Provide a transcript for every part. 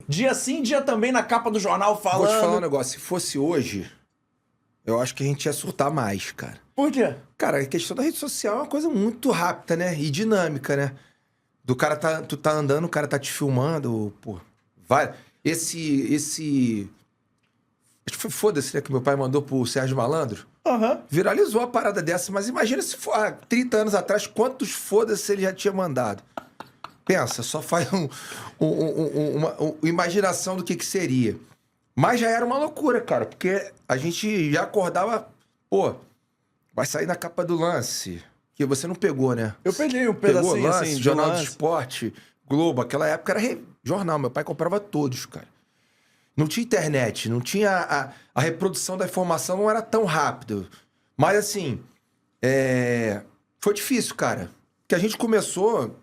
Dia sim, dia também na capa do jornal falando. Vou te falar um negócio. Se fosse hoje, eu acho que a gente ia surtar mais, cara. Por quê? Cara, a questão da rede social é uma coisa muito rápida, né? E dinâmica, né? Do cara tu tá andando, o cara tá te filmando, pô. Vai. Acho que foi foda-se, né? Que meu pai mandou pro Sérgio Malandro. Aham. Viralizou a parada dessa, mas imagina se for há 30 anos atrás, quantos foda-se ele já tinha mandado. Pensa, só faz uma imaginação do que seria. Mas já era uma loucura, cara, porque a gente já acordava, pô, vai sair na capa do Lance, que você não pegou, né? Eu peguei um Pegou pedacinho Lance, assim, de Jornal do Lance. Esporte, Globo, aquela época era jornal, meu pai comprava todos, cara. Não tinha internet, não tinha a reprodução da informação, não era tão rápido. Mas assim, foi difícil, cara. Que a gente começou...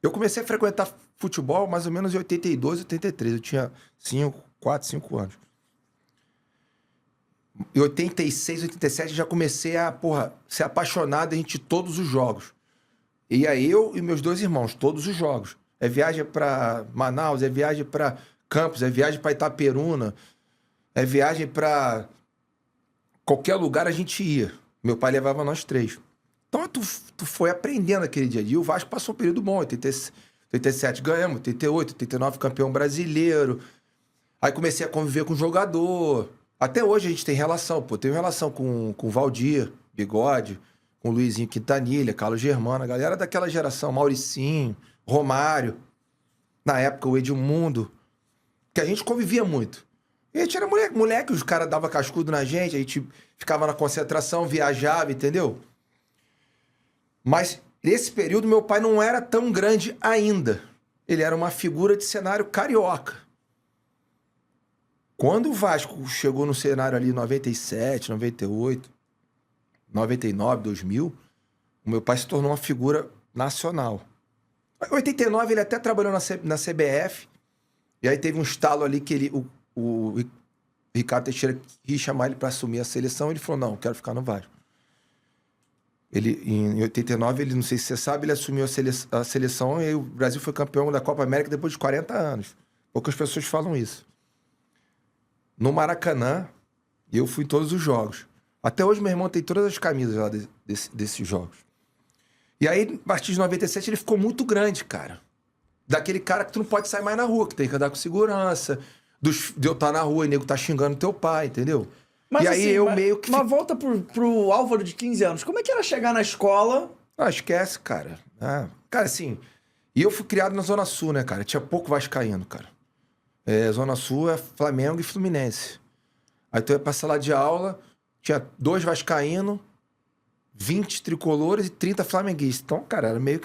Eu comecei a frequentar futebol mais ou menos em 82, 83. Eu tinha 4, 5 anos. Em 86, 87 já comecei a, ser apaixonado em todos os jogos. E aí eu e meus 2 irmãos, todos os jogos. É viagem pra Manaus, é viagem pra Campos, é viagem pra Itaperuna, é viagem pra qualquer lugar a gente ia. Meu pai levava nós 3. Então tu foi aprendendo aquele dia a dia. E o Vasco passou um período bom. 87 ganhamos, 88, 89 campeão brasileiro. Aí comecei a conviver com o jogador. Até hoje a gente tem relação, pô. Tenho relação com o Valdir, Bigode, com o Luizinho Quintanilha, Carlos Germano, a galera daquela geração, Mauricinho, Romário. Na época, o Edmundo. Que a gente convivia muito. E a gente era moleque, os caras davam cascudo na gente, a gente ficava na concentração, viajava, entendeu? Mas nesse período meu pai não era tão grande ainda. Ele era uma figura de cenário carioca. Quando o Vasco chegou no cenário ali em 97, 98, 99, 2000, o meu pai se tornou uma figura nacional. Em 89 ele até trabalhou na CBF, e aí teve um estalo ali que o Ricardo Teixeira quis chamar ele para assumir a seleção, ele falou, não, eu quero ficar no Vasco. Ele, em 89, não sei se você sabe, ele assumiu a seleção e o Brasil foi campeão da Copa América depois de 40 anos. Poucas pessoas falam isso. No Maracanã, eu fui em todos os jogos. Até hoje, meu irmão tem todas as camisas lá desses jogos. E aí, a partir de 97, ele ficou muito grande, cara. Daquele cara que tu não pode sair mais na rua, que tem que andar com segurança. De eu estar na rua e o nego tá xingando teu pai, entendeu? Mas, e aí assim, eu meio que... Mas volta pro Álvaro de 15 anos. Como é que era chegar na escola? Ah, esquece, cara. Cara, assim... E eu fui criado na Zona Sul, né, cara? Tinha pouco vascaíno, cara. Zona Sul é Flamengo e Fluminense. Aí tu ia pra sala de aula, tinha 2 vascaínos, 20 tricolores e 30 flamenguistas. Então, cara, era meio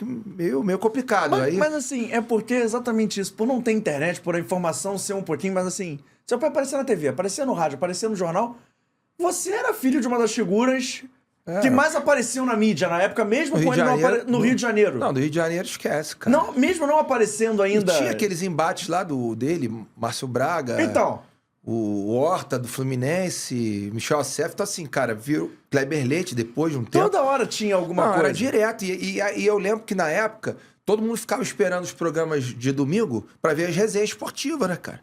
complicado. Mas assim, é porque é exatamente isso. Por não ter internet, por a informação ser um pouquinho, mas assim... Seu pai aparecia na TV, aparecia no rádio, aparecia no jornal. Você era filho de uma das figuras que mais apareciam na mídia na época, mesmo quando no Rio de Janeiro. Não, do Rio de Janeiro esquece, cara. Não, mesmo não aparecendo ainda... E tinha aqueles embates lá dele, Márcio Braga... Então... O Horta do Fluminense, Michel Acef, então assim, cara, viu Kleber Leite depois de um tempo. Toda hora tinha alguma coisa. Era direto. E eu lembro que na época, todo mundo ficava esperando os programas de domingo pra ver as resenhas esportivas, né, cara?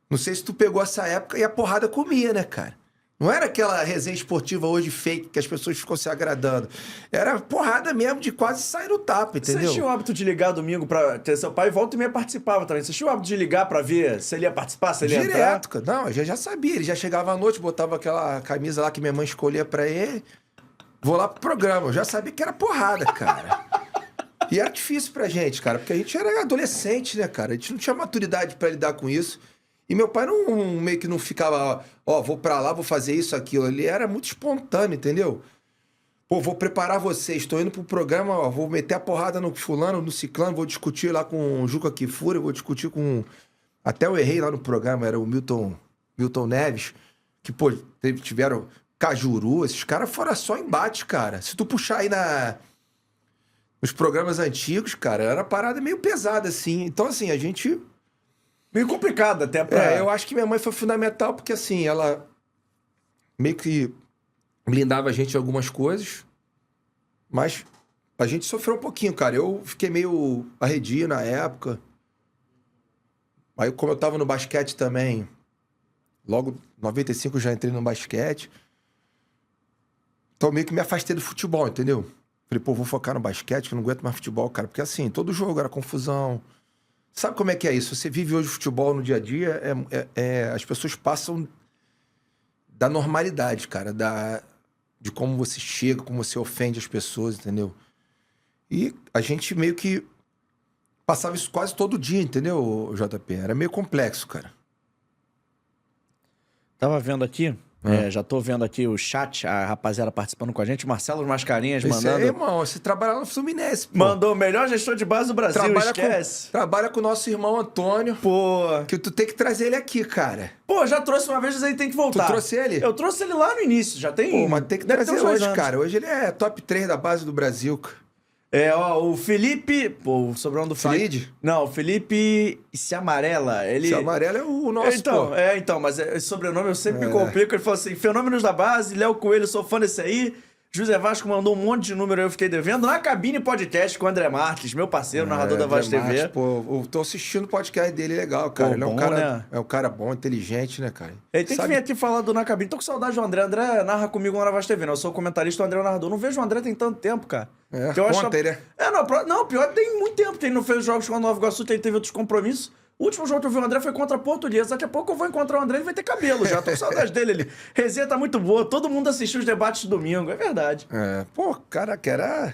Não sei se tu pegou essa época e a porrada comia, né, cara? Não era aquela resenha esportiva hoje fake que as pessoas ficam se agradando. Era porrada mesmo de quase sair no tapa, entendeu? Você tinha o hábito de ligar domingo pra ter seu pai? Volta e meia participava também. Você tinha o hábito de ligar pra ver se ele ia participar, se ele ia entrar? Direto, cara. Não, eu já sabia. Ele já chegava à noite, botava aquela camisa lá que minha mãe escolhia pra ele. Vou lá pro programa. Eu já sabia que era porrada, cara. E era difícil pra gente, cara. Porque a gente era adolescente, né, cara? A gente não tinha maturidade pra lidar com isso. E meu pai meio que não ficava, vou pra lá, vou fazer isso, aquilo. Ele era muito espontâneo, entendeu? Pô, vou preparar vocês, tô indo pro programa, vou meter a porrada no fulano, no ciclano, vou discutir lá com o Juca Kifuri, vou discutir com... Até eu errei lá no programa, era o Milton Neves, que, pô, tiveram Cajuru, esses caras foram só embate, cara. Se tu puxar aí nos programas antigos, cara, era uma parada meio pesada, assim. Então, assim, a gente... Meio complicado até pra... eu acho que minha mãe foi fundamental porque, assim, ela meio que blindava a gente em algumas coisas, mas a gente sofreu um pouquinho, cara. Eu fiquei meio arredio na época. Aí, como eu tava no basquete também, logo em 95 eu já entrei no basquete. Então, meio que me afastei do futebol, entendeu? Falei, pô, vou focar no basquete, que eu não aguento mais futebol, cara. Porque assim, todo jogo era confusão. Sabe como é que é isso? Você vive hoje futebol no dia a dia, as pessoas passam da normalidade, cara. De como você chega, como você ofende as pessoas, entendeu? E a gente meio que passava isso quase todo dia, entendeu, JP? Era meio complexo, cara. Tava vendo aqui, já tô vendo aqui o chat, a rapaziada participando com a gente, Marcelo Mascarinhas Esse mandando... aí, irmão, você trabalha lá no Fluminense, pô. Mandou o melhor gestor de base do Brasil, esquece. Trabalha com o nosso irmão Antônio. Pô... Que tu tem que trazer ele aqui, cara. Pô, já trouxe uma vez, mas aí tem que voltar. Tu trouxe ele? Eu trouxe ele lá no início, já tem... Pô, mas tem que deve trazer ter uns 2 hoje, anos. cara. Hoje ele é top 3 da base do Brasil, cara. O Felipe... Pô, o sobrenome do Felipe... Said? Não, o Felipe Se Amarela. Ele... Esse amarelo é o nosso, Então, pô. mas esse sobrenome eu sempre me complico. Ele falou assim, fenômenos da base, Léo Coelho, sou fã desse aí. José Vasco mandou um monte de número, eu fiquei devendo. Na cabine podcast com o André Marques, meu parceiro, narrador da Voz TV. Marques, pô, eu tô assistindo o podcast dele, legal, cara. Pô, ele é um bom, cara, né? é um cara bom, inteligente, né, cara? Ele tem que vir aqui falar do Na Cabine. Tô com saudade do André. André narra comigo na Voz TV, né? Eu sou comentarista, o André é o narrador. Não vejo o André tem tanto tempo, cara. Que eu ontem, né? Não, pior tem muito tempo que ele não fez jogos com a Nova Iguaçu, ele teve outros compromissos. O último jogo que eu vi o André foi contra a Portuguesa. Daqui a pouco eu vou encontrar o André, ele vai ter cabelo já. Tô com saudade dele ali. Resenha tá muito boa, todo mundo assistiu os debates de domingo, é verdade. Pô, cara, que era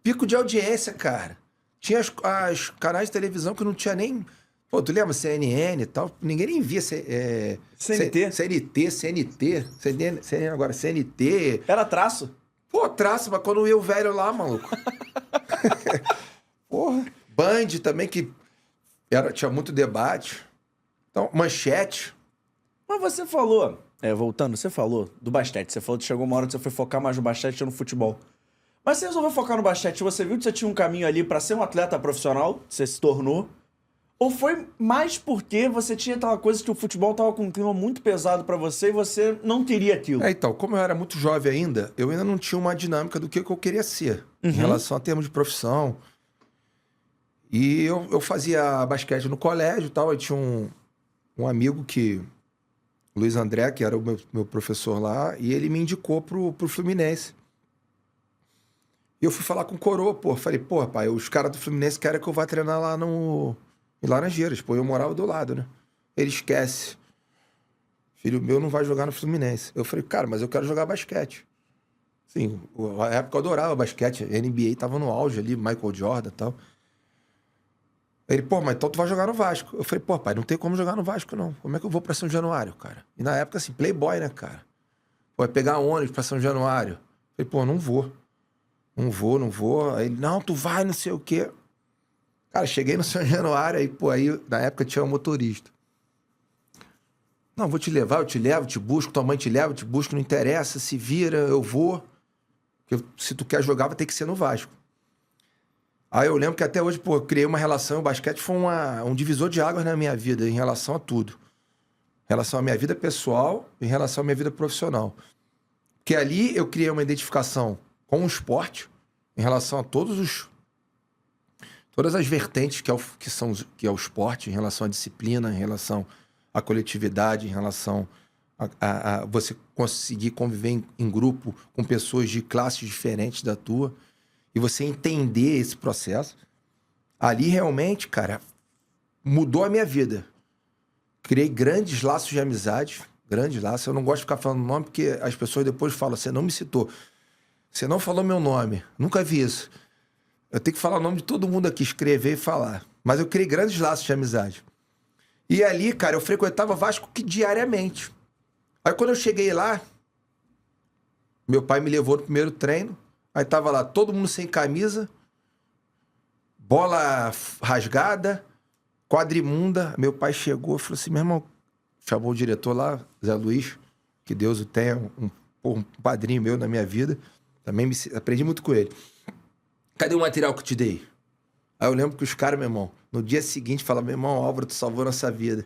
pico de audiência, cara. Tinha as canais de televisão que não tinha nem... Pô, tu lembra? CNN e tal. Ninguém nem via CNT. CNT, agora CNT. Era traço. Pô, traço, mas quando ia o velho lá, maluco. Porra. Band também, que tinha muito debate. Então, manchete. Mas você falou, voltando, você falou do basquete. Você falou que chegou uma hora que você foi focar mais no basquete que no futebol. Mas você resolveu focar no basquete, você viu que você tinha um caminho ali pra ser um atleta profissional, você se tornou? Ou foi mais porque você tinha aquela coisa que o futebol tava com um clima muito pesado pra você e você não queria aquilo? Então, como eu era muito jovem ainda, eu ainda não tinha uma dinâmica do que eu queria ser em relação a termos de profissão. E eu fazia basquete no colégio e tal. Eu tinha um amigo Luiz André, que era o meu professor lá, e ele me indicou pro Fluminense. E eu fui falar com o Coroa, pô. Falei, pô, pai, os caras do Fluminense querem que eu vá treinar lá em Laranjeiras. Pô, eu morava do lado, né? Ele esquece. Filho meu não vai jogar no Fluminense. Eu falei, cara, mas eu quero jogar basquete. Sim, na época eu adorava basquete. A NBA tava no auge ali, Michael Jordan e tal. Ele, pô, mas então tu vai jogar no Vasco. Eu falei, pô, pai, não tem como jogar no Vasco, não. Como é que eu vou pra São Januário, cara? E na época, assim, playboy, né, cara? Pô, pegar ônibus pra São Januário. Eu falei, pô, não vou. Não vou. Aí ele, não, tu vai, não sei o quê. Cara, cheguei no São Januário, aí na época tinha um motorista. Não, vou te levar, eu te levo, te busco, tua mãe te leva, te busco, não interessa, se vira, eu vou. Porque se tu quer jogar, vai ter que ser no Vasco. Aí eu lembro que até hoje, pô, eu criei uma relação, o basquete foi um divisor de águas na minha vida, em relação a tudo. Em relação à minha vida pessoal, em relação à minha vida profissional. Porque ali eu criei uma identificação com o esporte, em relação a todas as vertentes que é o esporte, em relação à disciplina, em relação à coletividade, em relação a você conseguir conviver em grupo com pessoas de classes diferentes da tua. E você entender esse processo, ali realmente, cara, mudou a minha vida. Criei grandes laços de amizade, grandes laços. Eu não gosto de ficar falando nome, porque as pessoas depois falam, você não me citou. Você não falou meu nome. Nunca vi isso. Eu tenho que falar o nome de todo mundo aqui, escrever e falar. Mas eu criei grandes laços de amizade. E ali, cara, eu frequentava Vasco diariamente. Aí quando eu cheguei lá, meu pai me levou no primeiro treino. Aí tava lá todo mundo sem camisa, bola rasgada, quadrimunda. Meu pai chegou e falou assim, meu irmão, chamou o diretor lá, Zé Luiz, que Deus o tenha, um padrinho meu na minha vida. Também aprendi muito com ele. Cadê o material que eu te dei? Aí eu lembro que os caras, meu irmão, no dia seguinte falaram, meu irmão, Álvaro, tu salvou nossa vida.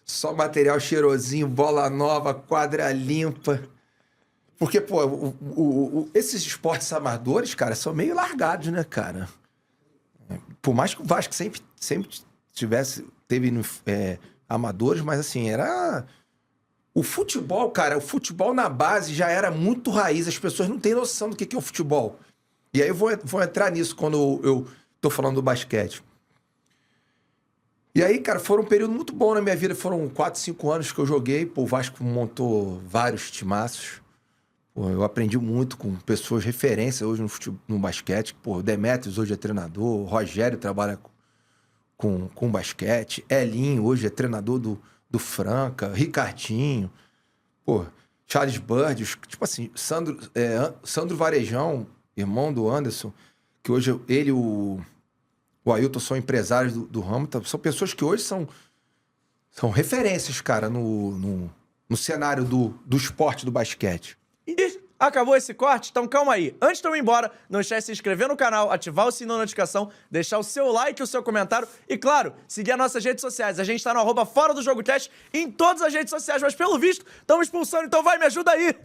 Só material cheirosinho, bola nova, quadra limpa. Porque, pô, esses esportes amadores, cara, são meio largados, né, cara? Por mais que o Vasco sempre teve amadores, mas assim, era... O futebol, cara, o futebol na base já era muito raiz. As pessoas não têm noção do que é o futebol. E aí eu vou entrar nisso quando eu tô falando do basquete. E aí, cara, foi um período muito bom na minha vida. Foram 4, 5 anos que eu joguei. Pô, o Vasco montou vários timaços. Pô, eu aprendi muito com pessoas referências hoje no basquete. Pô, o Demetrios hoje é treinador. O Rogério trabalha com basquete. Elinho hoje é treinador do Franca. Ricardinho. Pô, Charles Bird. Tipo assim, Sandro Varejão, irmão do Anderson, que hoje ele e o Ailton são empresários do ramo. São pessoas que hoje são referências, cara, no cenário do esporte do basquete. E acabou esse corte? Então calma aí. Antes de eu ir embora, não esquece de se inscrever no canal, ativar o sininho da notificação, deixar o seu like e o seu comentário e, claro, seguir as nossas redes sociais. A gente tá no @ForaDoJogoCast em todas as redes sociais, mas pelo visto, estamos expulsando, então vai, me ajuda aí!